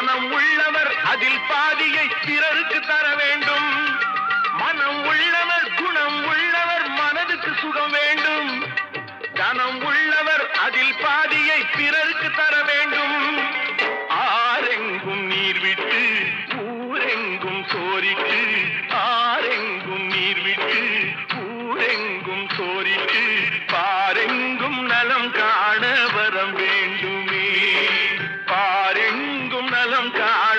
மனம் உள்ளவர் அதில் பாதியை பிறருக்கு தர வேண்டும். மனம் உள்ளவர் குணம் உள்ளவர் மனதுக்கு சுகம் வேண்டும். தனம் உள்ளவர் அதில் பாதியை பிறருக்கு தர வேண்டும். ஆரெங்கும் நீர் விட்டு ஊரெங்கும் சோரிட்டு, ஆரெங்கும் நீர் விட்டு ஊரெங்கும் சோரிட்டு, பாரெங்கும் நலம் காண வரம் வேண்டுமே, பாரெங்கும் நலம் காண